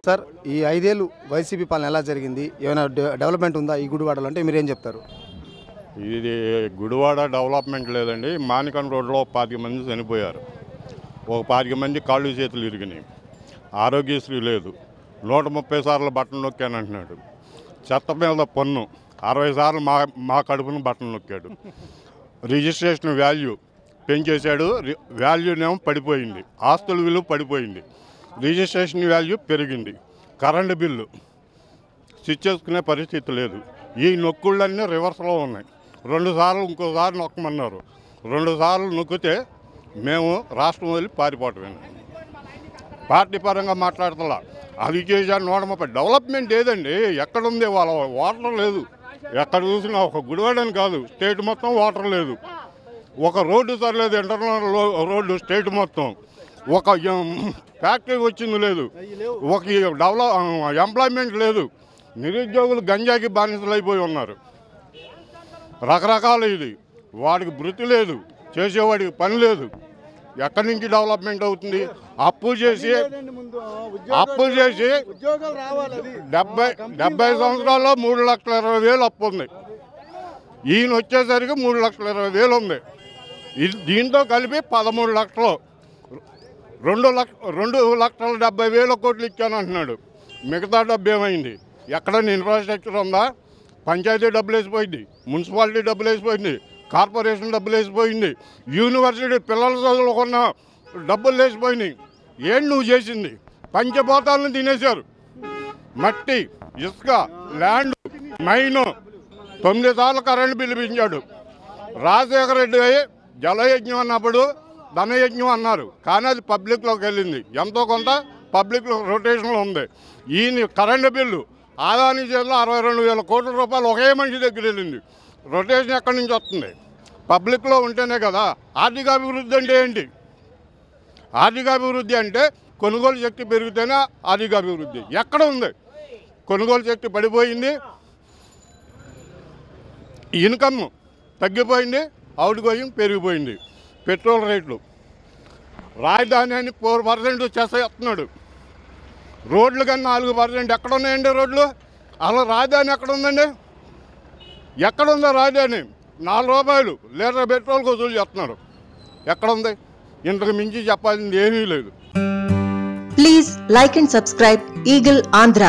Sir ఈ 5 ఏళ్ళు YCP పాలన ఎలా జరిగింది? ఏమైనా డెవలప్మెంట్ ఉందా ఈ గుడివాడలో అంటే మీరేం చెప్తారు? ఇది గుడివాడ డెవలప్మెంట్ లేదండి. మానికన్ రోడ్లో 25 మంది చనిపోయారు. ఒక 25 మంది కాళ్ళు చేతులు ఇరిగినాయి. ఆరోగ్యశ్రీ లేదు. 130 సార్లు బట్టలు నొక్కానంటున్నాడు. చెత్త మీద పన్ను 60 సార్లు మా కడుపును బట్టలు నొక్కాడు. Registration value పెంచేశాడు. వాల్యూనేమో పడిపోయింది. ఆస్తుల విలువ పడిపోయింది. రిజిస్ట్రేషన్ వాల్యూ పెరిగింది. కరెంటు బిల్లు స్విచ్ చేసుకునే పరిస్థితి లేదు. ఈ నొక్కుళ్ళన్నీ రివర్స్లో ఉన్నాయి. 2 సార్లు ఇంకోసారి నొక్కమన్నారు. 2 సార్లు నొక్కితే మేము రాష్ట్రం వదిలి పారిపోవటమేనా? పార్టీ పరంగా మాట్లాడతలా. అది చేశారు 130. డెవలప్మెంట్ ఏదండి? ఎక్కడుంది? వాళ్ళ వాటర్ లేదు. ఎక్కడ చూసినా ఒక గుడివాడని కాదు, స్టేట్ మొత్తం వాటర్ లేదు. ఒక రోడ్డు సరిలేదు. ఇంటర్నల్ రోడ్డు స్టేట్ మొత్తం. ఒక ఫ్యాక్టరీ వచ్చింది లేదు. ఒక ఎంప్లాయ్మెంట్ లేదు. నిరుద్యోగులు గంజాకి బానిసలు అయిపోయి ఉన్నారు. రకరకాల ఇది. వాడికి వృత్తి లేదు, చేసేవాడికి పని లేదు. ఎక్కడి నుంచి డెవలప్మెంట్ అవుతుంది? అప్పు చేసి 70 సంవత్సరాల్లో 3,20,000 అప్పు ఉంది. ఈయన వచ్చేసరికి 3,20,000 ఉంది. దీంతో కలిపి 13 లక్షలు. 2,70,000 కోట్లు ఇచ్చానంటున్నాడు. మిగతా డబ్బు ఏమైంది? ఎక్కడైనా ఇన్ఫ్రాస్ట్రక్చర్ ఉందా? పంచాయతీ డబ్బులు వేసిపోయింది, మున్సిపాలిటీ డబ్బులు వేసిపోయింది, కార్పొరేషన్ డబ్బులు వేసిపోయింది, యూనివర్సిటీ పిల్లల చదువుకున్న డబ్బులు వేసిపోయినాయి. ఏం నువ్వు చేసింది? పంచభూతాలను తినేశారు. మట్టి, ఇసుక, ల్యాండ్, మైను. 9 సార్లు కరెంటు బిల్లు పెంచాడు. రాజశేఖర రెడ్డి జలయజ్ఞం అన్నప్పుడు ధనయజ్ఞం అన్నారు, కానీ అది పబ్లిక్లోకి వెళ్ళింది. ఎంతో కొంత పబ్లిక్ రొటేషన్లో ఉంది. ఈయన కరెంటు బిల్లు ఆదాని చేతిలో 62,000 కోట్ల రూపాయలు ఒకే మనిషి దగ్గర వెళ్ళింది. రొటేషన్ ఎక్కడి నుంచి వస్తుంది? పబ్లిక్లో ఉంటేనే కదా. ఆర్థికాభివృద్ధి అంటే ఏంటి? ఆర్థికాభివృద్ధి అంటే కొనుగోలు శక్తి పెరిగితేనే ఆర్థికాభివృద్ధి. ఎక్కడ ఉంది? కొనుగోలు శక్తి పడిపోయింది, ఇన్కమ్ తగ్గిపోయింది, అవుట్ గోయింగ్ పెరిగిపోయింది. పెట్రోల్ రేట్లు, రాజధాని అని 4% చేస్తున్నాడు. రోడ్లు కానీ 4%. ఎక్కడ ఉన్నాయండి రోడ్లు? అసలు రాజధాని ఎక్కడ ఉందండి? ఎక్కడుందో రాజధాని? 4 రూపాయలు లీటర్ పెట్రోల్కి వసూలు చేస్తున్నారు. ఎక్కడుంది? ఇంతకు మించి చెప్పాల్సింది ఏమీ లేదు. Please like and subscribe eagle Andhra.